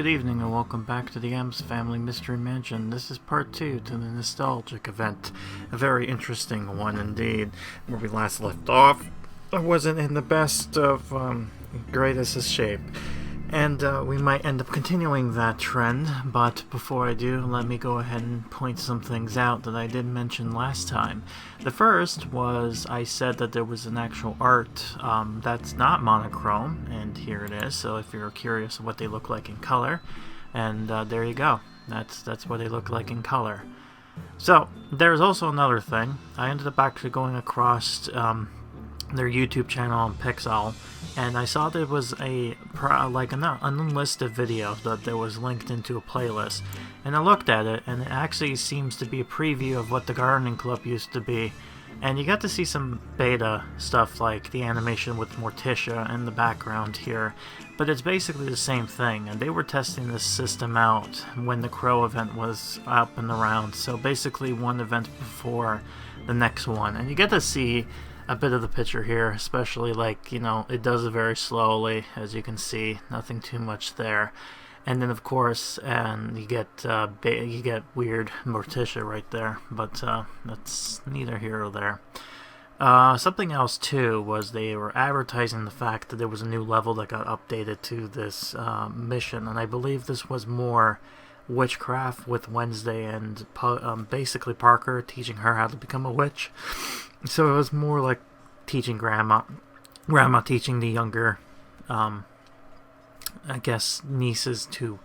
good evening and welcome back to the Addams Family Mystery Mansion. This is part 2 to the nostalgic event. A very interesting one indeed. Where we last left off, I wasn't in the best of greatest of shape. And we might end up continuing that trend, but before I do, let me go ahead and point some things out that I did mention last time. The first was I said that there was an actual art that's not monochrome, and here it is, so if you're curious what they look like in color, and there you go. That's what they look like in color. So, there's also another thing. I ended up actually going across their YouTube channel on Pixowl, and I saw there was an unlisted video that there was linked into a playlist, and I looked at it, and it actually seems to be a preview of what the Gardening Club used to be, and you got to see some beta stuff like the animation with Mortisha in the background here, but it's basically the same thing, and they were testing this system out when the Crow event was up and around, so basically one event before the next one, and you get to see a bit of the picture here, especially it does it very slowly, as you can see, nothing too much there. And then of course, and you get weird Morticia right there, but that's neither here or there. Something else too was they were advertising the fact that there was a new level that got updated to this mission, and I believe this was more witchcraft with Wednesday and basically Parker teaching her how to become a witch. So it was more like teaching Grandma teaching the younger, nieces to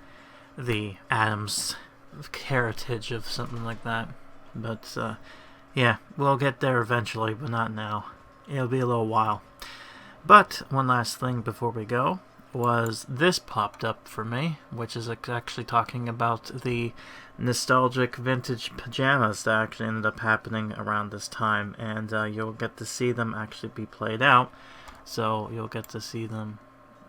the Addams heritage of something like that. But, yeah, we'll get there eventually, but not now. It'll be a little while. But, one last thing before we go was this popped up for me, which is actually talking about the nostalgic vintage pajamas that actually ended up happening around this time, and you'll get to see them actually be played out, so you'll get to see them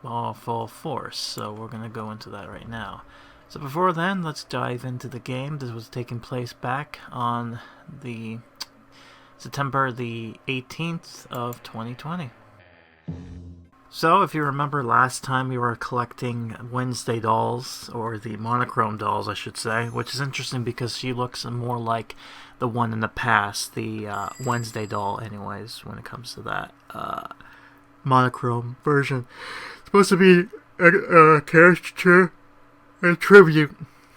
all full force. So we're going to go into that right now. So before then, let's dive into the game. This was taking place back on the September the 18th of 2020. So, if you remember last time we were collecting Wednesday dolls, or the Monochrome dolls I should say, which is interesting because she looks more like the one in the past, the Wednesday doll anyways, when it comes to that Monochrome version. It's supposed to be a caricature, a tribute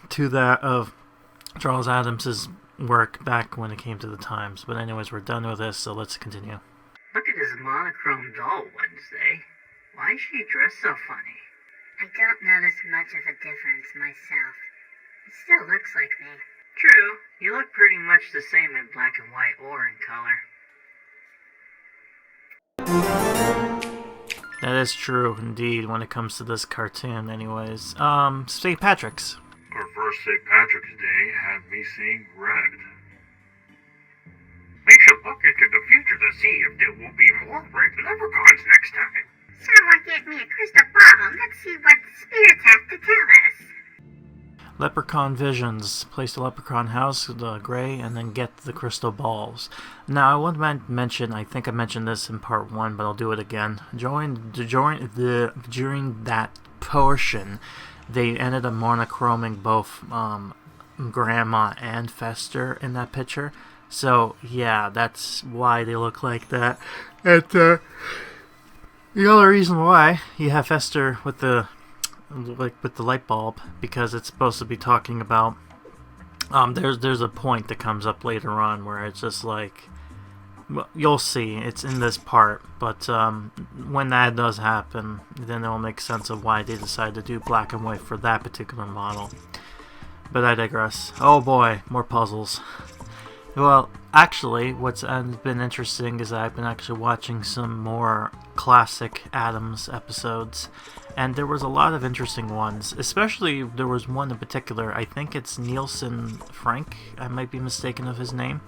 to that of Charles Addams' work back when it came to the times. But anyways, we're done with this, so let's continue. Look at this Monochrome doll, Wednesday. Why is she dressed so funny? I don't notice much of a difference myself. It still looks like me. True, you look pretty much the same in black and white or in color. That is true, indeed, when it comes to this cartoon, anyways. St.Patrick's. Our first St. Patrick's Day had me seeing red. We should look into the future to see if there will be more red leprechauns next time. Someone get me a crystal ball. Let's see what the spirits have to tell us. Leprechaun Visions. Place the leprechaun house, the gray, and then get the crystal balls. Now, I want to mention, I think I mentioned this in part 1, but I'll do it again. During that portion, they ended up monochroming both Grandma and Fester in that picture. So, yeah, that's why they look like that. And, the other reason why you have Fester with the light bulb, because it's supposed to be talking about there's a point that comes up later on where it's just like, well, you'll see it's in this part, but when that does happen, then it'll make sense of why they decided to do black and white for that particular model. But I digress. Oh boy, more puzzles. Well, actually, what's been interesting is that I've been actually watching some more classic Addams episodes, and there was a lot of interesting ones. Especially, there was one in particular, I think it's Nielsen Frank, I might be mistaken of his name.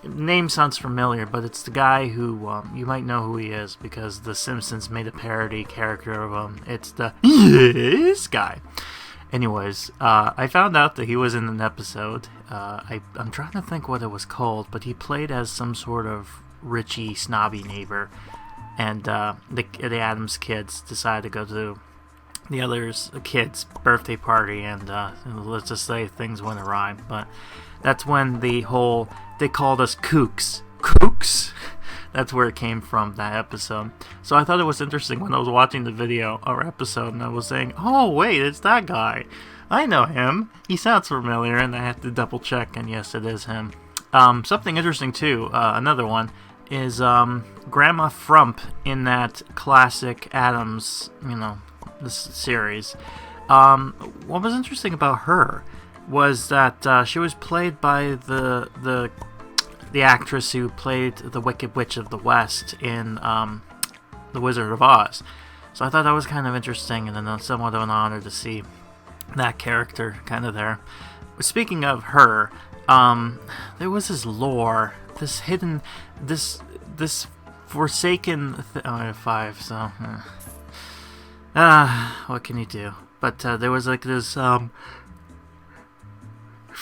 Name sounds familiar, but it's the guy who, you might know who he is, because The Simpsons made a parody character of him. It's the Yes guy. Anyways, I found out that he was in an episode. I'm trying to think what it was called, but he played as some sort of Richie snobby neighbor, and the Addams kids decided to go to the other's kid's birthday party, and let's just say things went awry. But that's when they called us kooks. Kooks? That's where it came from, that episode. So I thought it was interesting when I was watching the video or episode, and I was saying, oh wait, it's that guy. I know him. He sounds familiar, and I had to double check, and yes, it is him. Something interesting too, another one, is Grandma Frump in that classic Addams, this series. What was interesting about her was that she was played by the actress who played the Wicked Witch of the West in The Wizard of Oz. So I thought that was kind of interesting, and then somewhat of an honor to see that character kind of there. Speaking of her, there was this lore, this hidden, this forsaken. I have 5, so what can you do? But there was like this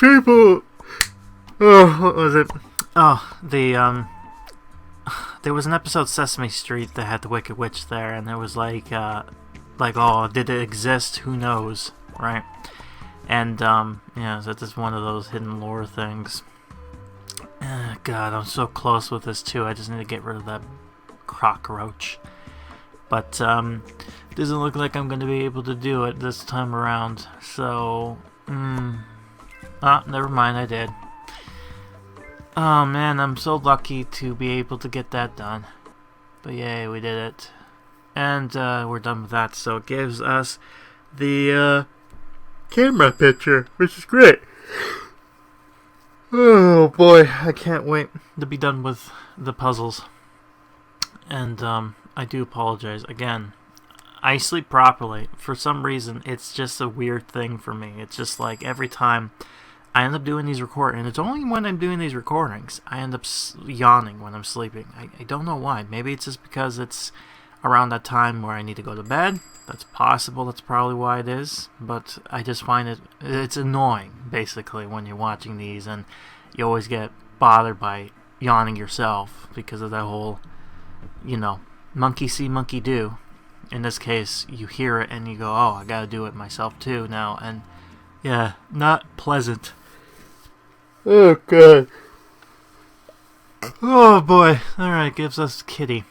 people. Oh, what was it? Oh, there was an episode of Sesame Street that had the Wicked Witch there, and there was like, oh, did it exist? Who knows, right? And yeah, so that's one of those hidden lore things. God, I'm so close with this too. I just need to get rid of that cockroach. But doesn't look like I'm going to be able to do it this time around. So, never mind. I did. Oh man, I'm so lucky to be able to get that done. But yay, we did it. And we're done with that. So it gives us the camera picture, which is great. Oh boy, I can't wait to be done with the puzzles. And I do apologize again. I sleep properly. For some reason, it's just a weird thing for me. It's just like every time I end up doing these recordings, and it's only when I'm doing these recordings, I end up yawning when I'm sleeping. I don't know why. Maybe it's just because it's around that time where I need to go to bed. That's possible. That's probably why it is. But I just find it's annoying, basically, when you're watching these, and you always get bothered by yawning yourself because of that whole, monkey see, monkey do. In this case, you hear it and you go, oh, I gotta do it myself too now. And yeah, not pleasant. Oh, God. Oh, boy. Alright, gives us Kitty.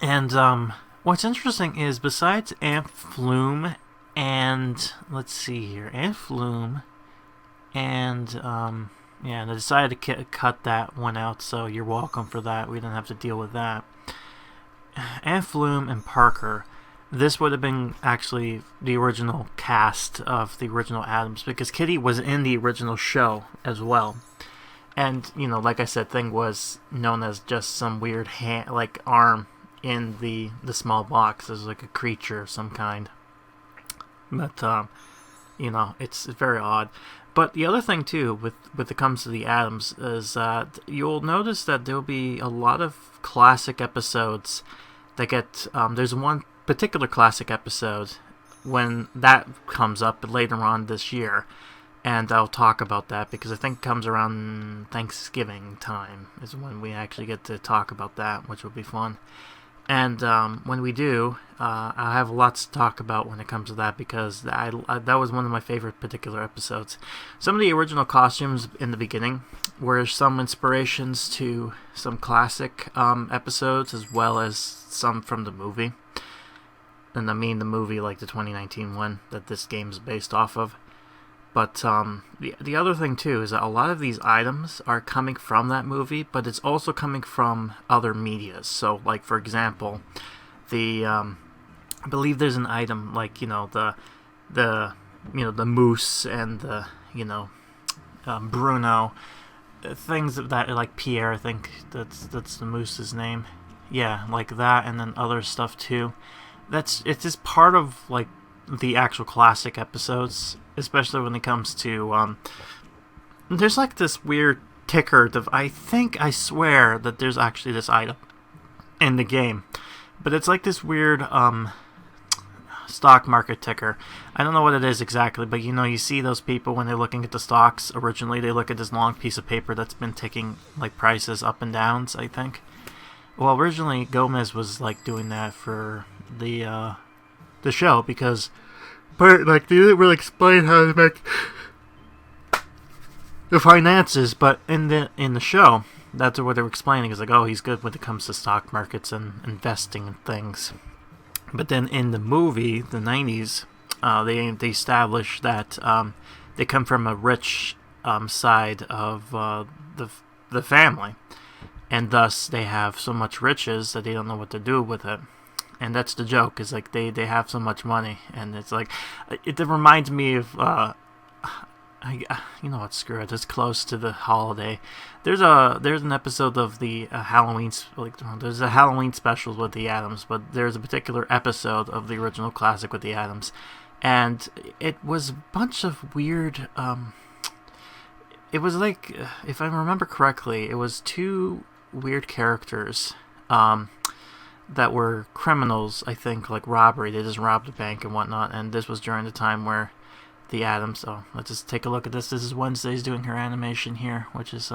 And what's interesting is, besides Aunt Flume and, let's see here, Aunt Flume and, yeah, they decided to cut that one out, so you're welcome for that. We didn't have to deal with that. Aunt Flume and Parker, this would have been actually the original cast of the original Addams, because Kitty was in the original show as well. And, like I said, thing was known as just some weird hand, like arm in the small box. There's like a creature of some kind. But, it's very odd. But the other thing, too, with it comes to the Addams, is that you'll notice that there'll be a lot of classic episodes that get... there's one particular classic episode when that comes up later on this year, and I'll talk about that because I think it comes around Thanksgiving time is when we actually get to talk about that, which will be fun. And when we do, I have lots to talk about when it comes to that, because that was one of my favorite particular episodes. Some of the original costumes in the beginning were some inspirations to some classic episodes, as well as some from the movie. And I mean the movie, like the 2019 one that this game is based off of. But the other thing, too, is that a lot of these items are coming from that movie, but it's also coming from other medias. So, like, for example, I believe there's an item, like, the moose and the, Bruno, things that, like Pierre, I think that's the moose's name. Yeah, like that, and then other stuff, too. It's just part of, like, the actual classic episodes, especially when it comes to there's like this weird ticker that I swear that there's actually this item in the game, but it's like this weird stock market ticker. I don't know what it is exactly, but you see those people when they're looking at the stocks originally, they look at this long piece of paper that's been ticking like prices up and downs, I think. Well, originally Gomez was like doing that for the the show, because like they didn't really explain how to make the finances, but in the show, that's what they were explaining. Is like, oh, he's good when it comes to stock markets and investing and things. But then in the movie, the 90s, they established that they come from a rich side of the family, and thus they have so much riches that they don't know what to do with it. And that's the joke, is like they have so much money, and it's like it reminds me of you know what, screw it, it's close to the holiday. There's an episode of the Halloween, there's a Halloween special with the Addams, but there's a particular episode of the original classic with the Addams, and it was a bunch of weird it was like, if I remember correctly, it was two weird characters that were criminals, I think, like robbery. They just robbed a bank and whatnot, and this was during the time where the Addams. So let's just take a look at this. This is Wednesday's doing her animation here, which is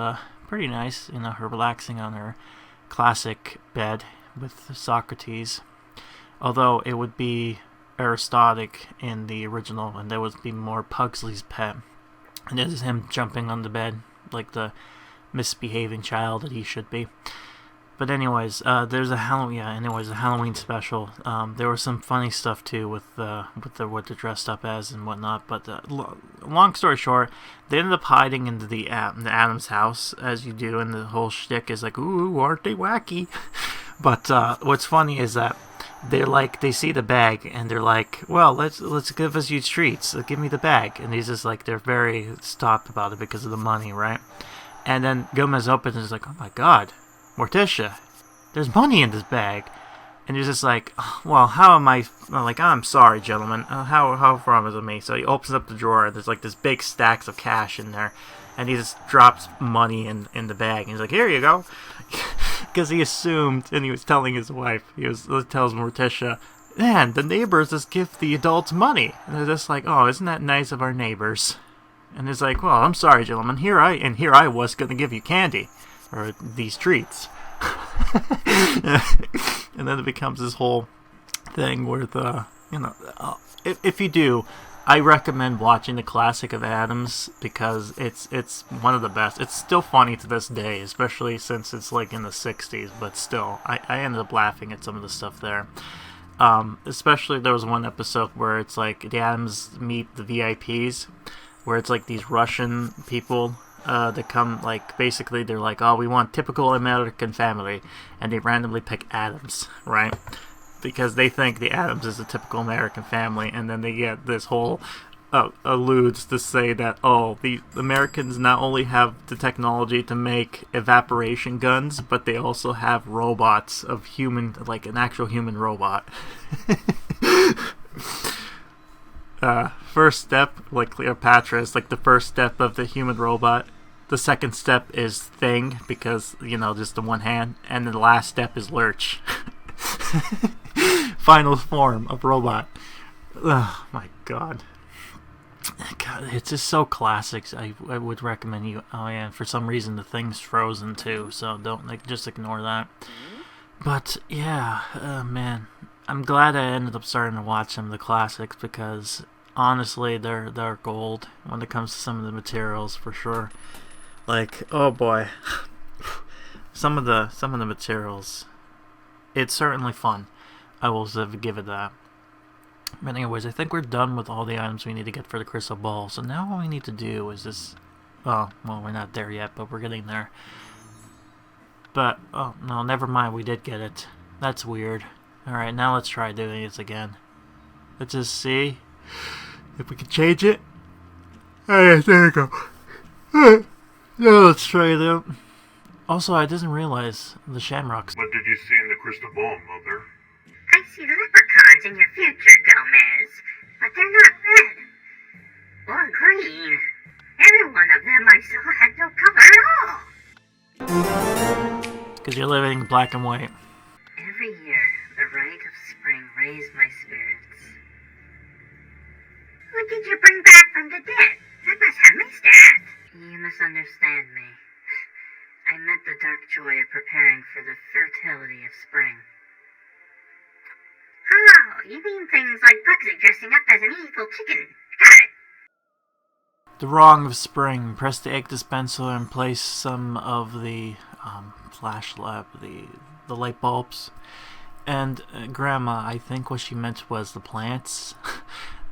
pretty nice. You know, her relaxing on her classic bed with Socrates. Although it would be Aristotic in the original, and there would be more Pugsley's pet. And this is him jumping on the bed like the misbehaving child that he should be. But anyways, there's a Halloween special. There was some funny stuff too with what they're dressed up as and whatnot. But long story short, they ended up hiding into the Addams house, as you do, and the whole shtick is like, "Ooh, aren't they wacky?" But what's funny is that they see the bag and they're like, "Well, let's give us you treats. Give me the bag." And he's just like, they're very stopped about it because of the money, right? And then Gomez opens and is like, "Oh my God, Mortisha, there's money in this bag." And he's just like, "Well, how am I?" Like, "I'm sorry, gentlemen. How from is it me?" So he opens up the drawer, and there's like this big stacks of cash in there, and he just drops money in the bag. And he's like, "Here you go," because he assumed, and he was telling his wife, tells Mortisha, "Man, the neighbors just give the adults money." And they're just like, "Oh, isn't that nice of our neighbors?" And he's like, "Well, I'm sorry, gentlemen. Here I was going to give you candy. Or these treats." And then it becomes this whole thing with, if you do, I recommend watching the classic of Addams, because it's one of the best. It's still funny to this day, especially since it's like in the 60s, but still, I ended up laughing at some of the stuff there. Especially there was one episode where it's like the Addams meet the VIPs, where it's like these Russian people that come, like, basically they're like, "Oh, we want typical American family," and they randomly pick Addams, right? Because they think the Addams is a typical American family, and then they get this whole alludes to say that, oh, the Americans not only have the technology to make evaporation guns, but they also have robots of human, like an actual human robot. First step, like Cleopatra, is like the first step of the human robot. The second step is thing, because, just the one hand. And the last step is lurch. Final form of robot. Oh my God. God, it's just so classic. I would recommend you. Oh yeah, for some reason the thing's frozen too, so don't just ignore that. But yeah, man, I'm glad I ended up starting to watch some of the classics, because honestly, they're gold when it comes to some of the materials, for sure. Like, oh boy, some of the materials. It's certainly fun. I will give it that. But anyways, I think we're done with all the items we need to get for the crystal ball. So now all we need to do is this. Oh, well, we're not there yet, but we're getting there. But, oh, no, never mind. We did get it. That's weird. Alright, now let's try doing this again. Let's just see if we can change it. Alright, there we go. Alright, now let's try it out. Also, I didn't realize the shamrocks. What did you see in the crystal ball, Mother? I see leprechauns in your future, Gomez, but they're not red. Or green. Every one of them I saw had no color at all. Because you're living in black and white. Every year, the rite of spring raised my spirits. Who did you bring back from the dead? I must have missed that. You misunderstand me. I meant the dark joy of preparing for the fertility of spring. Oh, you mean things like Pugsy dressing up as an evil chicken. Got it. The wrong of spring. Press the egg dispenser and place some of the the light bulbs. And Grandma, I think what she meant was the plants.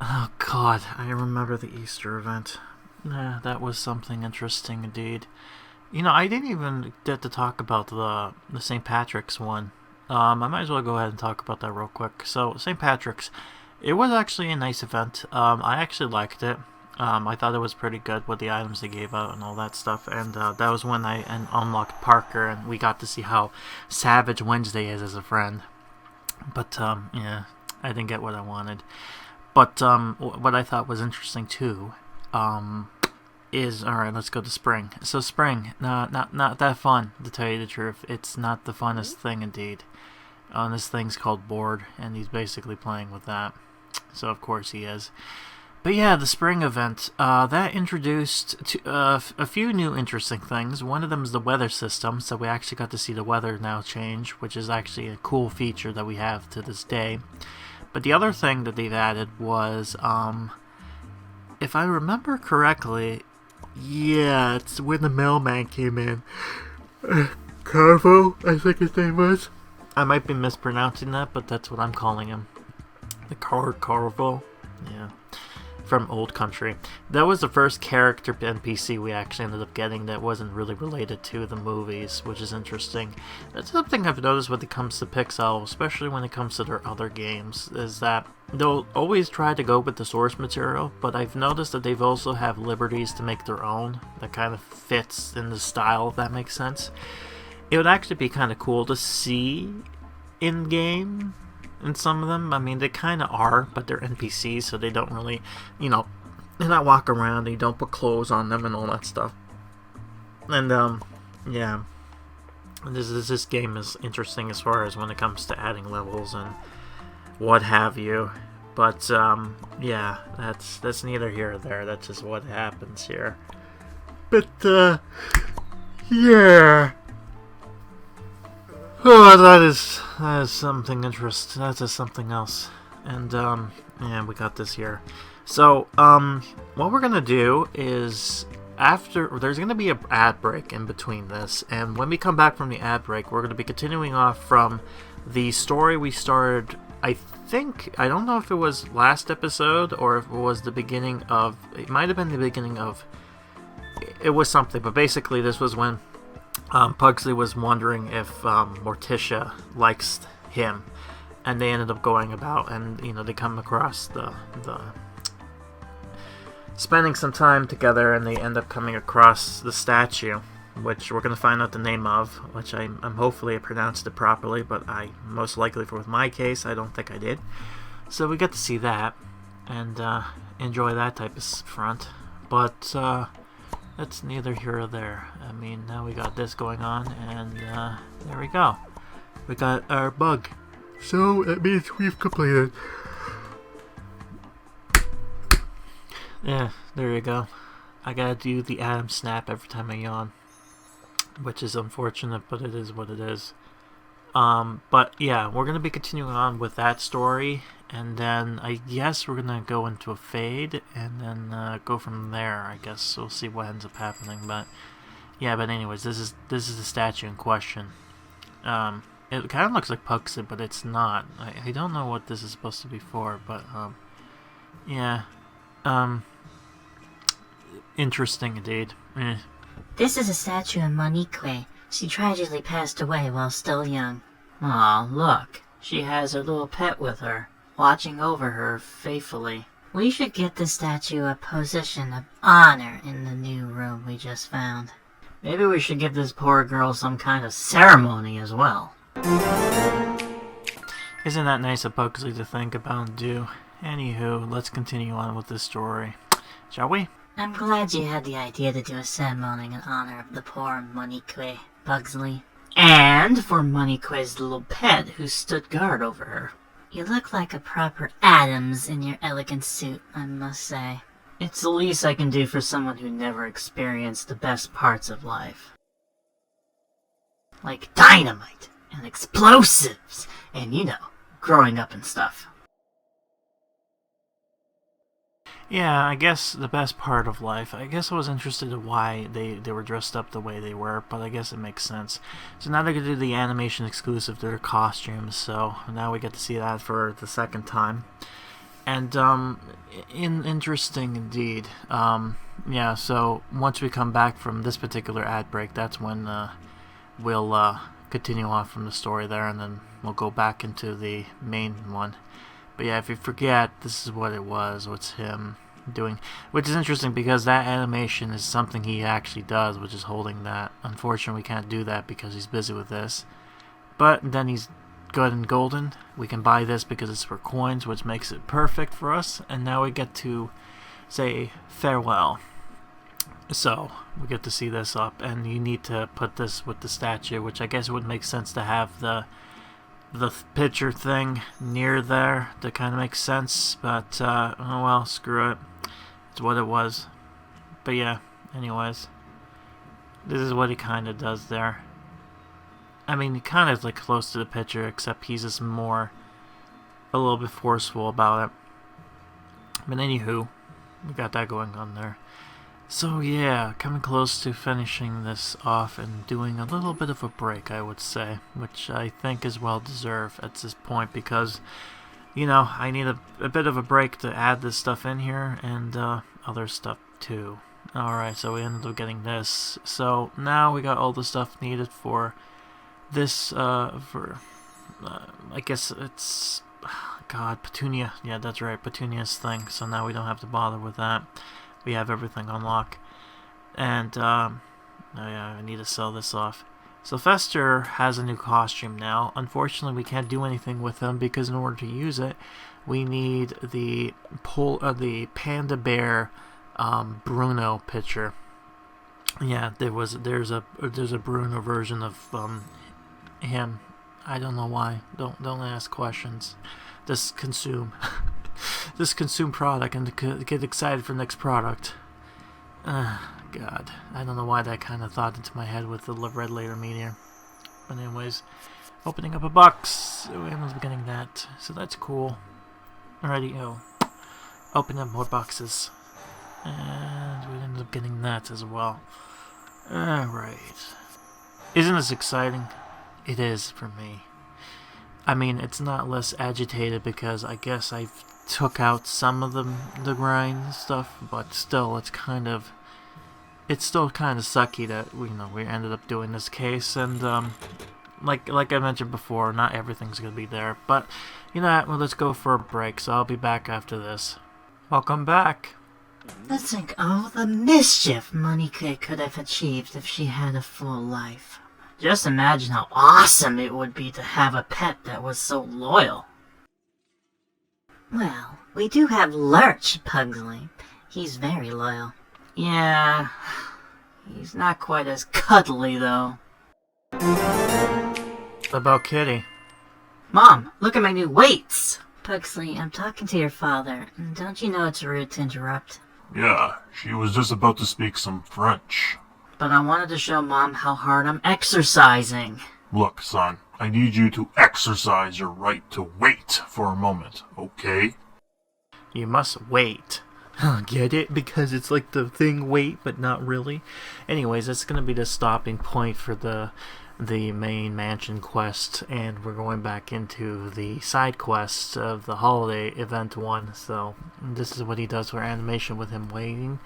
Oh God, I remember the Easter event. Yeah, that was something interesting indeed. You know, I didn't even get to talk about the St. Patrick's one. I might as well go ahead and talk about that real quick. So, St. Patrick's, it was actually a nice event. I actually liked it. I thought it was pretty good with the items they gave out and all that stuff. And that was when I unlocked Parker, and we got to see how savage Wednesday is as a friend. But, yeah, I didn't get what I wanted. But what I thought was interesting, too, is, alright, let's go to spring. So spring, not that fun, to tell you the truth. It's not the funnest thing, indeed. This thing's called Board, and he's basically playing with that. So, of course, he is. But yeah, the spring event, that introduced a few new interesting things. One of them is the weather system, so we actually got to see the weather now change, which is actually a cool feature that we have to this day. But the other thing that they've added was, if I remember correctly, yeah, it's when the mailman came in. Carvo, I think his name was. I might be mispronouncing that, but that's what I'm calling him. The Carvo. Yeah. From Old Country. That was the first character NPC we actually ended up getting that wasn't really related to the movies, which is interesting. That's something I've noticed when it comes to Pixowl, especially when it comes to their other games, is that they'll always try to go with the source material, but I've noticed that they've also have liberties to make their own that kind of fits in the style, if that makes sense. It would actually be kind of cool to see in-game in some of them. I mean, they kind of are, but they're NPCs, so they don't really, you know, they're not walk around, you don't put clothes on them and all that stuff. And, yeah. This game is interesting as far as when it comes to adding levels and what have you. But, yeah, that's neither here or there. That's just what happens here. But, yeah. Oh, that is something interesting. That is something else. And, yeah, we got this here. So, what we're gonna do is, there's gonna be an ad break in between this, and when we come back from the ad break, we're gonna be continuing off from the story we started, I don't know if it was last episode, or if it was the beginning of, it might have been the beginning of, it was something, but basically this was when Pugsley was wondering if Mortisha likes him, and they ended up going about, and you know, they come across the spending some time together, and they end up coming across the statue, which we're going to find out the name of, which I'm hopefully I pronounced it properly, but I most likely, for with my case, I don't think I did. So we get to see that and enjoy that type of front, but that's neither here or there. I mean, now we got this going on, and there we go. We got our bug. So that means we've completed. Yeah, there you go. I gotta do the Addams snap every time I yawn, which is unfortunate, but it is what it is. But yeah, we're gonna be continuing on with that story, and then I guess we're gonna go into a fade, and then go from there. I guess we'll see what ends up happening. But yeah, but anyways, this is the statue in question. It kind of looks like Pugsley, but it's not. I don't know what this is supposed to be for, but yeah, interesting indeed. This is a statue of Monique. She tragically passed away while still young. Aw, look. She has her little pet with her, watching over her faithfully. We should get the statue a position of honor in the new room we just found. Maybe we should give this poor girl some kind of ceremony as well. Isn't that nice of Pugsley to think about and do? Anywho, let's continue on with this story. Shall we? I'm glad you had the idea to do a ceremony in honor of the poor Monique, Pugsley. And for Monique's little pet who stood guard over her. You look like a proper Addams in your elegant suit, I must say. It's the least I can do for someone who never experienced the best parts of life. Like dynamite and explosives and, you know, growing up and stuff. Yeah, I guess the best part of life. I guess I was interested in why they were dressed up the way they were, but I guess it makes sense. So now they're going to do the animation exclusive to their costumes, so now we get to see that for the second time. And, interesting indeed. Yeah, so once we come back from this particular ad break, that's when we'll continue on from the story there, and then we'll go back into the main one. But yeah, if you forget, this is what it was. What's him doing? Which is interesting because that animation is something he actually does, which is holding that. Unfortunately, we can't do that because he's busy with this. But then he's good and golden. We can buy this because it's for coins, which makes it perfect for us. And now we get to say farewell. So we get to see this up, and you need to put this with the statue, which I guess would make sense to have the picture thing near there to kind of make sense, but oh well, screw it. It's what it was. But yeah, anyways, this is what he kind of does there. I mean, he kind of is like close to the picture, except he's just a little bit forceful about it. But anywho, we got that going on there. So yeah, coming close to finishing this off and doing a little bit of a break, I would say, which I think is well deserved at this point because, you know, I need a bit of a break to add this stuff in here and other stuff too. Alright, so we ended up getting this. So now we got all the stuff needed for this, I guess it's, God, Petunia. Yeah, that's right, Petunia's thing. So now we don't have to bother with that. We have everything on lock. And, oh yeah, I need to sell this off. So Fester has a new costume now. Unfortunately, we can't do anything with him because in order to use it, we need the Panda Bear Bruno picture. Yeah, there's a Bruno version of him. I don't know why. Don't ask questions. Just consume. Just consume product and get excited for next product. God, I don't know why that kind of thought into my head with the red later meteor. But anyways, opening up a box. We ended up getting that, so that's cool. Alrighty, open up more boxes, and we ended up getting that as well. Alright, isn't this exciting? It is for me. I mean, it's not less agitated because I guess I've took out some of the grind stuff, but still, it's still kind of sucky that we ended up doing this case, and like I mentioned before, not everything's gonna be there. But you know what? Well, let's go for a break. So I'll be back after this. Welcome back. Let's think all the mischief Monica could have achieved if she had a full life. Just imagine how awesome it would be to have a pet that was so loyal. Well, we do have Lurch, Pugsley. He's very loyal. Yeah, he's not quite as cuddly, though. What about Kitty? Mom, look at my new weights! Pugsley, I'm talking to your father. Don't you know it's rude to interrupt? Yeah, she was just about to speak some French. But I wanted to show Mom how hard I'm exercising. Look, son, I need you to exercise your right to wait for a moment, okay? You must wait. Get it? Because it's like the thing wait, but not really. Anyways, it's going to be the stopping point for the main mansion quest, and we're going back into the side quests of the holiday event one. So this is what he does for animation with him waiting.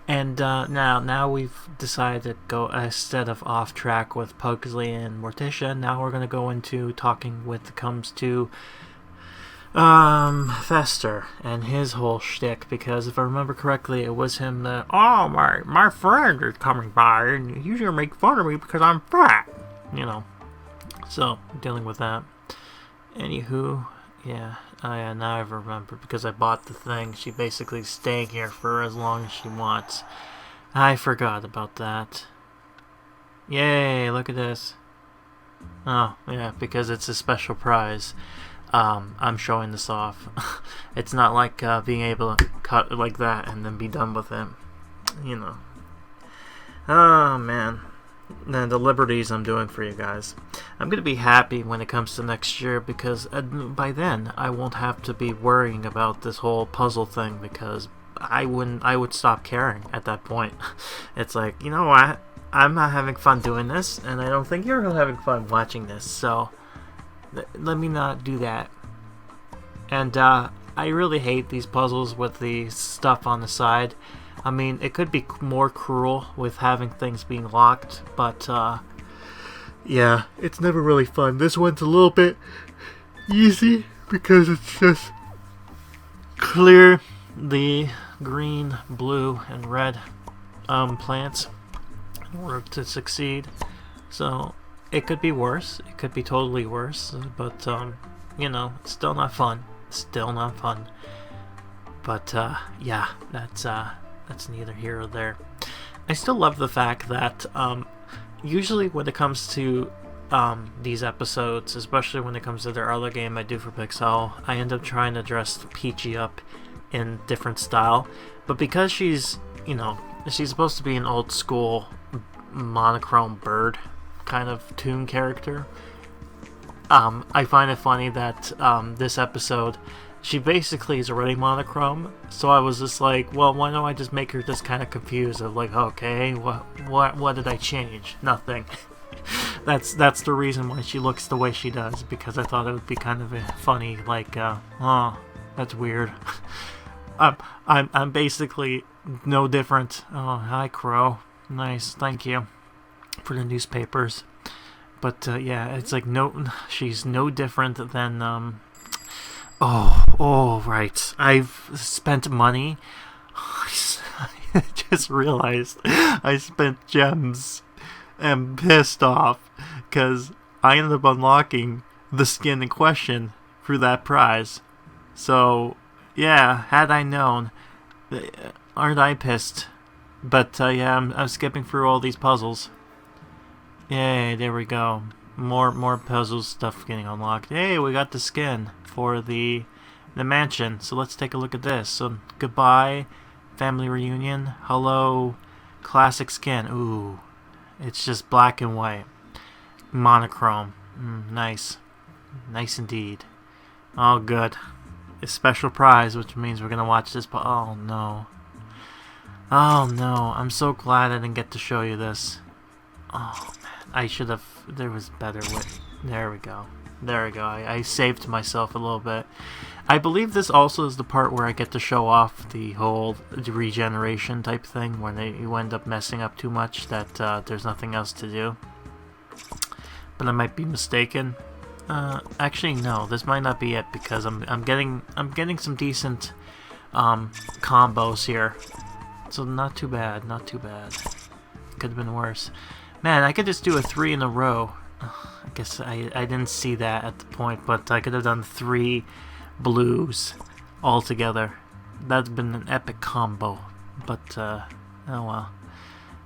And now we've decided to go instead of off track with Pugsley and Mortisha. Now we're going to go into talking when it comes to Fester and his whole shtick, because if I remember correctly, it was him that, oh, my friend is coming by and he's gonna make fun of me because I'm fat, so dealing with that. Anywho, yeah, now I remember because I bought the thing. She basically staying here for as long as she wants. I forgot about that. Yay, look at this. Oh, yeah, because it's a special prize. I'm showing this off. It's not like being able to cut it like that and then be done with it. Oh, man. And the liberties I'm doing for you guys. I'm going to be happy when it comes to next year because by then I won't have to be worrying about this whole puzzle thing because I would stop caring at that point. It's like, you know what? I'm not having fun doing this, and I don't think you're having fun watching this, so let me not do that. And I really hate these puzzles with the stuff on the side. I mean, it could be more cruel with having things being locked, but yeah, it's never really fun. This one's a little bit easy because it's just clear the green, blue, and red plants in order to succeed. So it could be worse. It could be totally worse, but you know, it's still not fun. Still not fun. But yeah, that's neither here or there. I still love the fact that usually when it comes to these episodes, especially when it comes to their other game I do for Pixowl, I end up trying to dress Peachy up in different style. But because she's, you know, she's supposed to be an old school monochrome bird kind of toon character, I find it funny that this episode, she basically is already monochrome, so I was just like, well, why don't I just make her just kind of confused of like, okay, what did I change? Nothing. That's the reason why she looks the way she does, because I thought it would be kind of funny, like, oh, that's weird. I'm basically no different. Oh, hi, Crow. Nice, thank you for the newspapers. But yeah, it's like she's no different than oh right. I've spent money. I just realized I spent gems and pissed off because I ended up unlocking the skin in question through that prize. So yeah, had I known, aren't I pissed? But yeah, I'm skipping through all these puzzles. Yay, there we go. More puzzle stuff getting unlocked. Hey, we got the skin for the mansion. So let's take a look at this. So goodbye, family reunion. Hello, classic skin. Ooh, it's just black and white. Monochrome. Nice. Nice indeed. Oh, good. A special prize, which means we're going to watch this. Oh, no. Oh, no. I'm so glad I didn't get to show you this. Oh, man. I should have... There was better way. There we go. There we go. I saved myself a little bit. I believe this also is the part where I get to show off the whole regeneration type thing, when you end up messing up too much that there's nothing else to do. But I might be mistaken. Actually, no. This might not be it, because I'm getting some decent combos here. So not too bad. Not too bad. Could have been worse. Man, I could just do a 3 in a row. I guess I didn't see that at the point, but I could have done 3 blues all together. That's been an epic combo. But, oh well.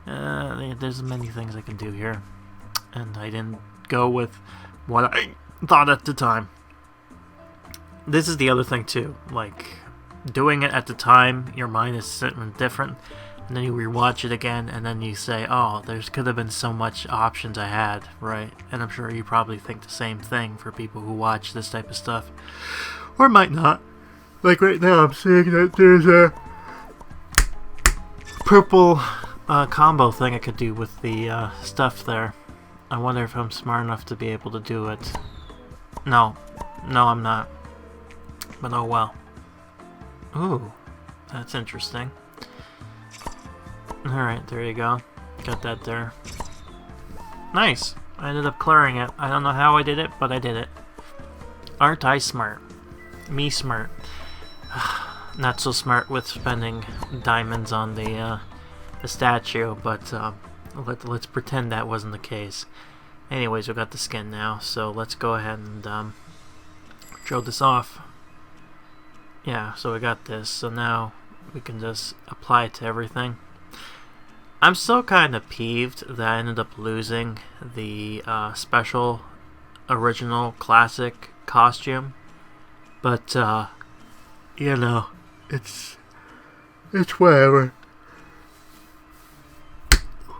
There's many things I can do here. And I didn't go with what I thought at the time. This is the other thing, too. Like, doing it at the time, your mind is sitting different. And then you rewatch it again, and then you say, oh, there could have been so much options I had, right? And I'm sure you probably think the same thing for people who watch this type of stuff. Or might not. Like right now, I'm seeing that there's a purple combo thing I could do with the stuff there. I wonder if I'm smart enough to be able to do it. No, I'm not. But oh well. Ooh, that's interesting. Alright, there you go. Got that there. Nice! I ended up clearing it. I don't know how I did it, but I did it. Aren't I smart? Me smart. Not so smart with spending diamonds on the statue, but let's pretend that wasn't the case. Anyways, we got the skin now, so let's go ahead and show this off. Yeah, so we got this, so now we can just apply it to everything. I'm still kind of peeved that I ended up losing the special, original, classic costume. But, you know, it's whatever.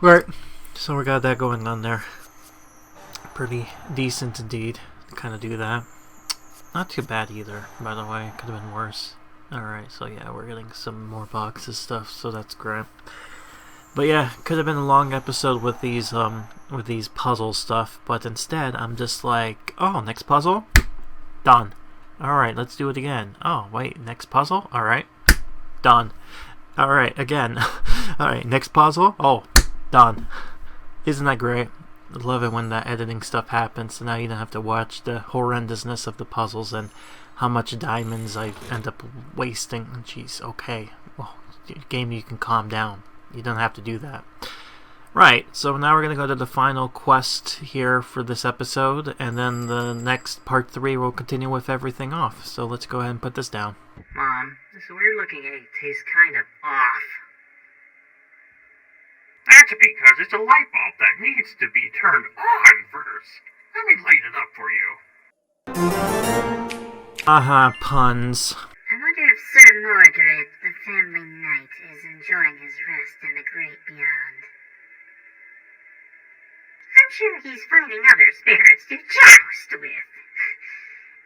Right, so we got that going on there. Pretty decent indeed to kind of do that. Not too bad either, by the way. Could have been worse. Alright, so yeah, we're getting some more boxes stuff, so that's great. But yeah, could have been a long episode with these puzzle stuff, but instead I'm just like, oh, next puzzle? Done. Alright, let's do it again. Oh, wait, next puzzle? Alright. Done. Alright, again. Alright, next puzzle? Oh, done. Isn't that great? I love it when that editing stuff happens, so now you don't have to watch the horrendousness of the puzzles and how much diamonds I end up wasting. Jeez, okay. Well, game, you can calm down. You don't have to do that. Right, so now we're going to go to the final quest here for this episode, and then the next part 3 will continue with everything off. So let's go ahead and put this down. Mom, this weird looking egg tastes kind of off. That's because it's a light bulb that needs to be turned on first. Let me light it up for you. Puns. I wonder if Sir Mordred, the family knight, is enjoying his rest in the great beyond. I'm sure he's finding other spirits to joust with.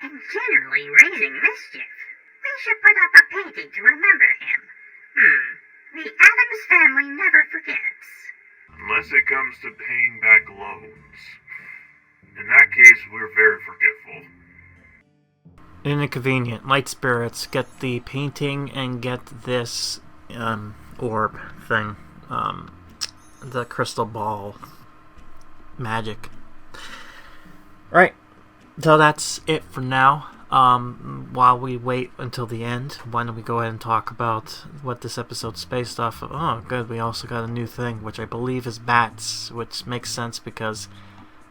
And generally raising mischief. We should put up a painting to remember him. The Addams family never forgets. Unless it comes to paying back loans. In that case, we're very forgetful. Inconvenient. Light spirits, get the painting and get this orb thing. The crystal ball magic. Right. So that's it for now. While we wait until the end, why don't we go ahead and talk about what this episode's based off of? Oh, good. We also got a new thing, which I believe is bats, which makes sense because,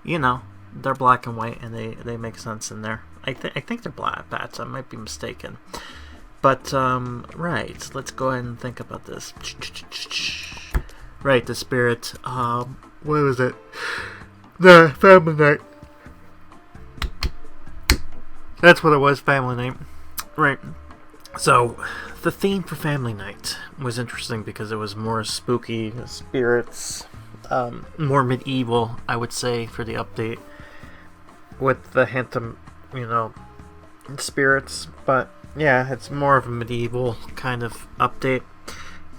you know, they're black and white, and they make sense in there. I think they're black bats. I might be mistaken. But, right. Let's go ahead and think about this. Right, the spirit. What was it? The family night. That's what it was, family night. Right. So, the theme for family night was interesting because it was more spooky, spirits, more medieval, I would say, for the update. With the hint of, you know, spirits. But, yeah, it's more of a medieval kind of update.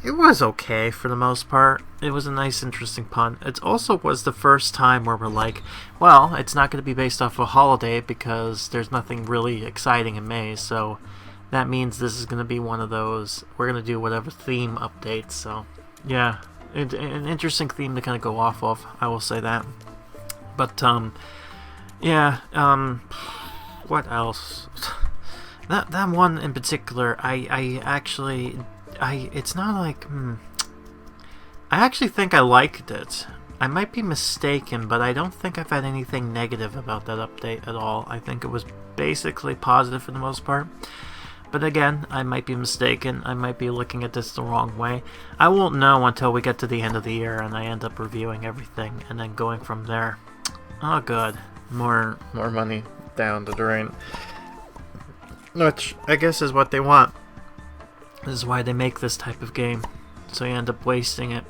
It was okay for the most part. It was a nice, interesting pun. It also was the first time where we're like, well, it's not going to be based off a holiday because there's nothing really exciting in May, so that means this is going to be one of those, we're going to do whatever theme updates, so yeah, an interesting theme to kind of go off of, I will say that. But, yeah, what else? That one in particular, it's not like, I actually think I liked it. I might be mistaken, but I don't think I've had anything negative about that update at all. I think it was basically positive for the most part. But again, I might be mistaken. I might be looking at this the wrong way. I won't know until we get to the end of the year and I end up reviewing everything and then going from there. Oh, good. More money down the drain. Which, I guess, is what they want. This is why they make this type of game. So you end up wasting it.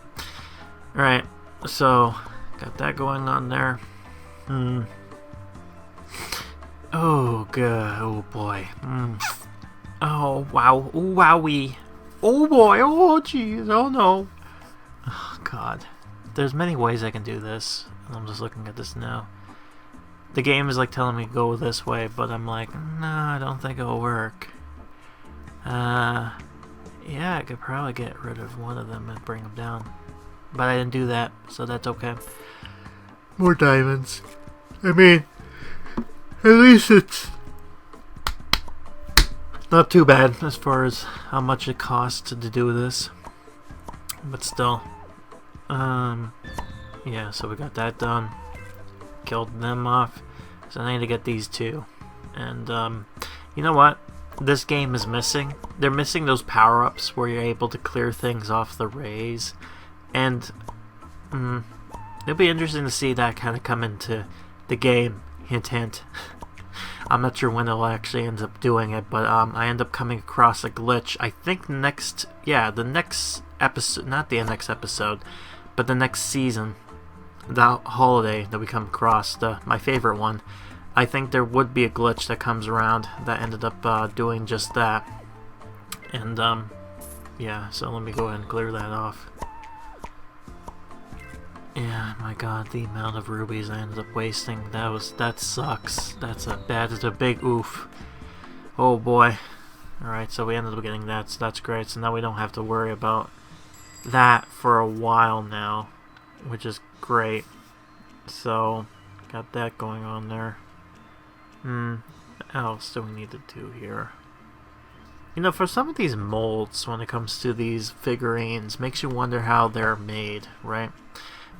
Alright, so got that going on there. Oh, good. Oh, boy. Oh, wow. Oh, wowie. Oh, boy. Oh, jeez. Oh, no. Oh, God. There's many ways I can do this. I'm just looking at this now. The game is like telling me to go this way, but I'm like, no, I don't think it'll work. Yeah, I could probably get rid of one of them and bring them down. But I didn't do that, so that's okay. More diamonds. I mean, at least it's not too bad as far as how much it costs to do this. But still. Yeah, so we got that done. Killed them off. So I need to get these two. And, you know what? This game is missing. They're missing those power-ups where you're able to clear things off the rays. And it'll be interesting to see that kind of come into the game. Hint, hint. I'm not sure when it'll actually end up doing it, but I end up coming across a glitch. I think the next episode, not the next episode, but the next season, the holiday that we come across, my favorite one. I think there would be a glitch that comes around that ended up doing just that. And, yeah, so let me go ahead and clear that off. Yeah, my god, the amount of rubies I ended up wasting, that sucks. That's a big oof. Oh boy. Alright, so we ended up getting that, so that's great. So now we don't have to worry about that for a while now, which is great. So, got that going on there. What else do we need to do here? You know, for some of these molds, when it comes to these figurines, makes you wonder how they're made, right?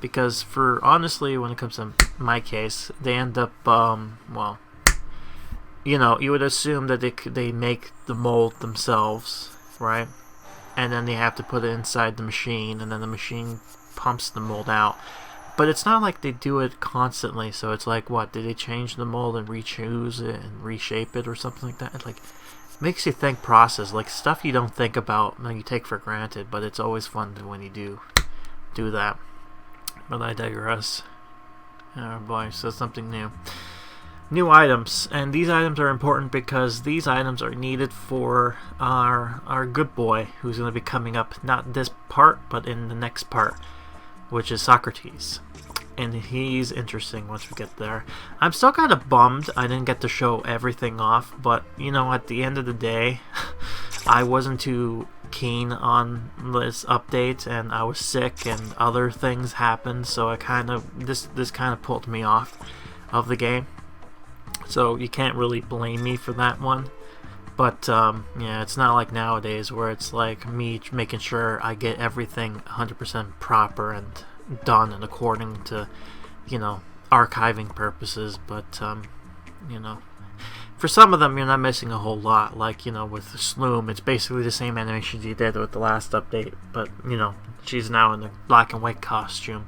Because honestly, when it comes to my case, they end up, well, you know, you would assume that they make the mold themselves, right? And then they have to put it inside the machine, and then the machine pumps the mold out. But it's not like they do it constantly, so it's like, what, did they change the mold and re-choose it and reshape it or something like that? It, like, makes you think process, like stuff you don't think about and you take for granted, but it's always fun when you do that. But I digress. Oh boy, so something new. New items, and these items are important because these items are needed for our good boy who's going to be coming up, not this part, but in the next part, which is Socrates. And he's interesting once we get there. I'm still kind of bummed I didn't get to show everything off, but, you know, at the end of the day, I wasn't too keen on this update, and I was sick, and other things happened, so I kind of, this kind of pulled me off of the game. So you can't really blame me for that one. But, yeah, it's not like nowadays where it's like me making sure I get everything 100% proper and done and according to, you know, archiving purposes. But, you know, for some of them you're not missing a whole lot. Like, you know, with Sloom, it's basically the same animation you did with the last update. But, you know, she's now in the black and white costume.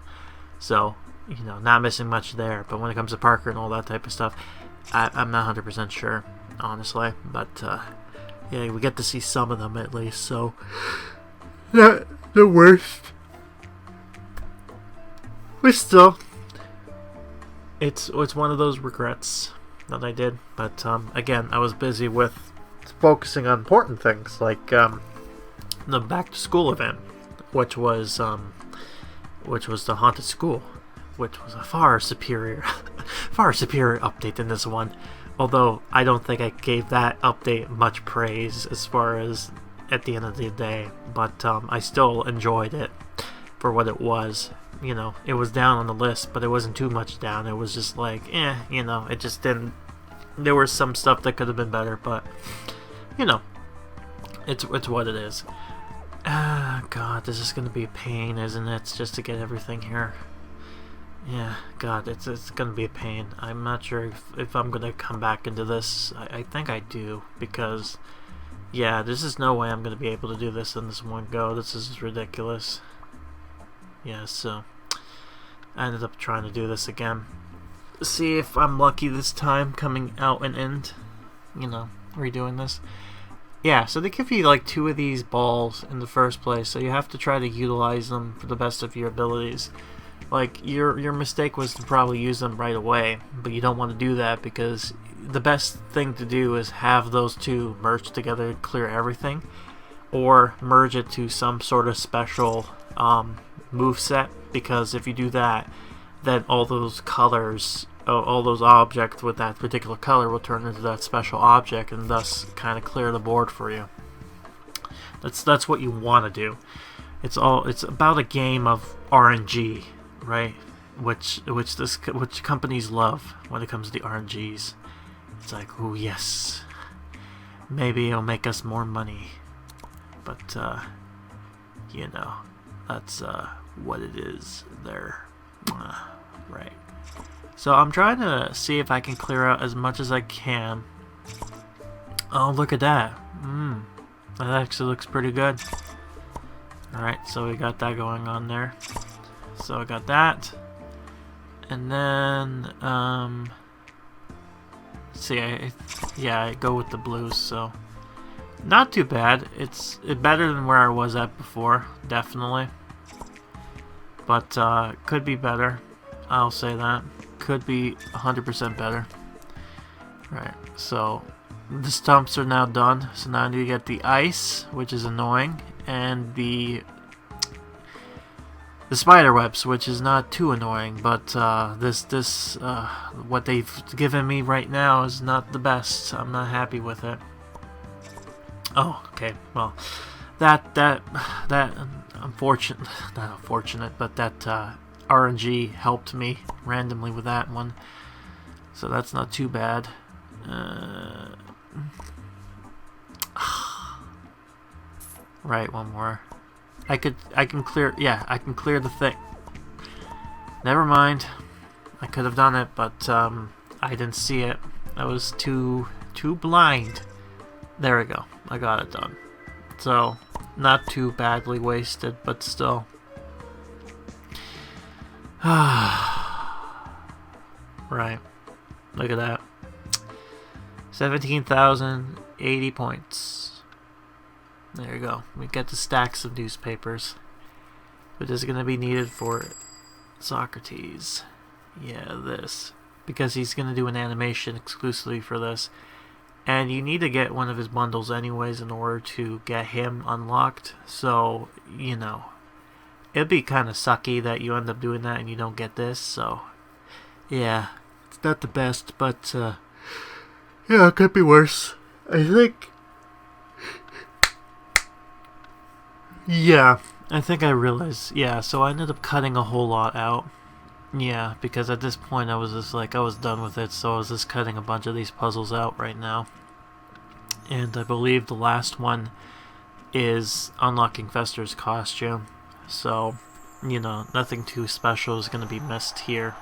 So, you know, not missing much there. But when it comes to Parker and all that type of stuff, I'm not 100% sure, honestly, but yeah, we get to see some of them at least, so not the worst. But still, it's one of those regrets that I did, but again, I was busy with focusing on important things, like the back to school event, which was the haunted school, which was a far superior update than this one. Although I don't think I gave that update much praise as far as at the end of the day, but I still enjoyed it for what it was. You know, it was down on the list, but it wasn't too much down. It was just like, you know, it just didn't. There was some stuff that could have been better, but you know, it's what it is. God, this is gonna be a pain, isn't it? Just to get everything here. Yeah, God, it's gonna be a pain. I'm not sure if I'm gonna come back into this. I think I do, because yeah, this is no way I'm gonna be able to do this in this one go. This is ridiculous. Yeah, so I ended up trying to do this again. See if I'm lucky this time coming out and end, you know, redoing this. Yeah, so they give you like 2 of these balls in the first place, so you have to try to utilize them for the best of your abilities. Like, your mistake was to probably use them right away, but you don't want to do that because the best thing to do is have those 2 merge together to clear everything, or merge it to some sort of special move set, because if you do that, then all those colors, all those objects with that particular color will turn into that special object and thus kind of clear the board for you. That's what you want to do. It's about a game of RNG, right? Which companies love when it comes to the RNGs. It's like, oh yes, maybe it'll make us more money, but you know, that's what it is there, right? So I'm trying to see if I can clear out as much as I can. Oh, look at that. That actually looks pretty good. Alright, so we got that going on there. So I got that. And then, see, I go with the blues, so not too bad. It's better than where I was at before, definitely. But could be better. I'll say that. Could be 100% better. Right, so the stumps are now done. So now I need to get the ice, which is annoying, and the spider webs, which is not too annoying, but what they've given me right now is not the best. I'm not happy with it. Oh, okay. Well, that unfortunate, not unfortunate, but that RNG helped me randomly with that one, so that's not too bad. Right, one more. I can clear. Yeah, I can clear the thing. Never mind. I could have done it, but I didn't see it. I was too blind. There we go. I got it done. So, not too badly wasted, but still. Right. Look at that. 17,080 points. There you go. We get the stacks of newspapers. Which is going to be needed for Socrates. Yeah, this. Because he's going to do an animation exclusively for this. And you need to get one of his bundles anyways in order to get him unlocked. So, you know, it'd be kind of sucky that you end up doing that and you don't get this. So, yeah, it's not the best, but, yeah, it could be worse. I think... Yeah, I think I realized. Yeah, so I ended up cutting a whole lot out. Yeah, because at this point I was just like, I was done with it, so I was just cutting a bunch of these puzzles out right now. And I believe the last one is unlocking Fester's costume. So, you know, nothing too special is going to be missed here.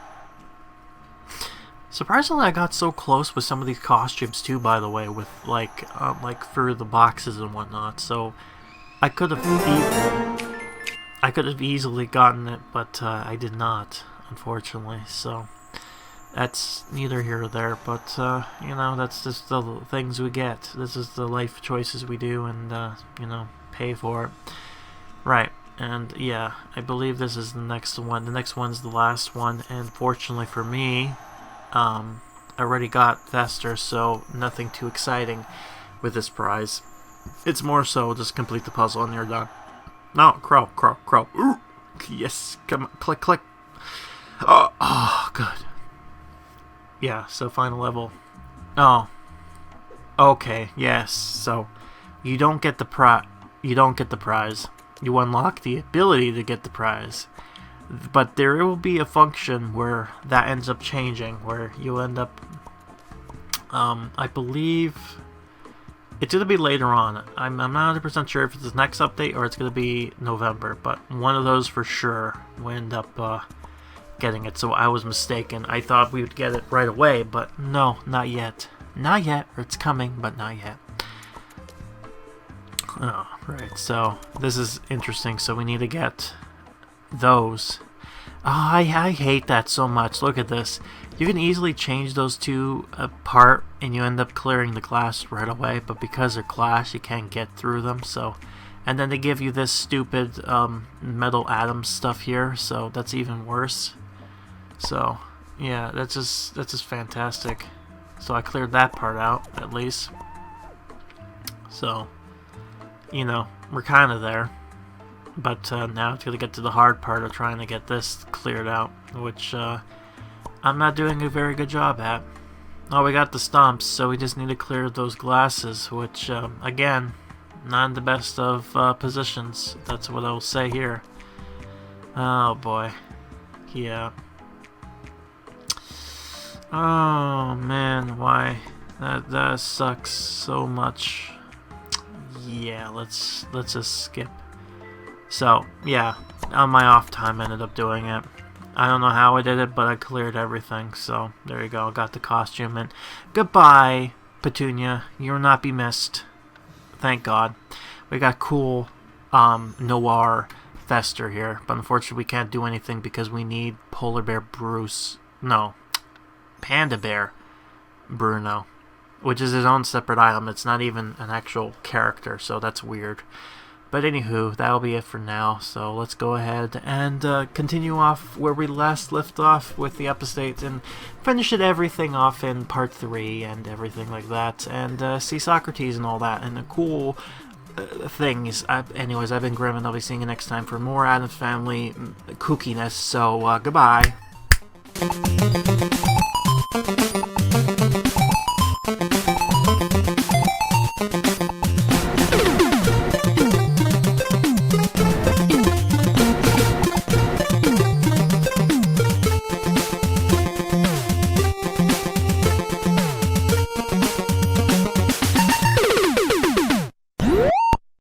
Surprisingly, I got so close with some of these costumes too, by the way, with like through the boxes and whatnot. So I could have easily gotten it, but I did not, unfortunately. So that's neither here or there. But you know, that's just the things we get. This is the life choices we do, and you know, pay for it. Right. And yeah, I believe this is the next one. The next one's the last one, and fortunately for me, I already got Fester, so nothing too exciting with this prize. It's more so just complete the puzzle and you're done. No, crow. Ooh, yes, come on, click. Oh, good. Yeah, so final level. Oh, okay, yes. So you don't get the prize. You unlock the ability to get the prize. But there will be a function where that ends up changing, where you end up, I believe, it's going to be later on. I'm not 100% sure if it's the next update or it's going to be November, but one of those for sure will end up getting it. So I was mistaken. I thought we would get it right away, but no, not yet. Not yet, or it's coming, but not yet. Oh, right, so this is interesting. So we need to get those. Oh, I hate that so much. Look at this. You can easily change those two apart and you end up clearing the glass right away, but because they're glass you can't get through them. So, and then they give you this stupid metal Addams stuff here, so that's even worse. So yeah, that's just fantastic. So I cleared that part out at least. So, you know, we're kind of there. But now it's going to get to the hard part of trying to get this cleared out, which I'm not doing a very good job at. Oh, we got the stumps, so we just need to clear those glasses, which, again, not in the best of positions. That's what I'll say here. Oh, boy. Yeah. Oh, man, why? That sucks so much. Yeah, let's just skip. So, yeah, on my off time I ended up doing it. I don't know how I did it, but I cleared everything. So, there you go. Got the costume. And goodbye, Petunia. You will not be missed. Thank God. We got cool Noir Fester here. But unfortunately, we can't do anything because we need Polar Bear Bruce. No. Panda Bear Bruno. Which is his own separate item. It's not even an actual character, so that's weird. But anywho, that'll be it for now, so let's go ahead and continue off where we last left off with the episode and finish everything off in part 3 and everything like that, and see Socrates and all that, and the cool things. Anyways, I've been Grim, and I'll be seeing you next time for more Addams Family kookiness, so goodbye.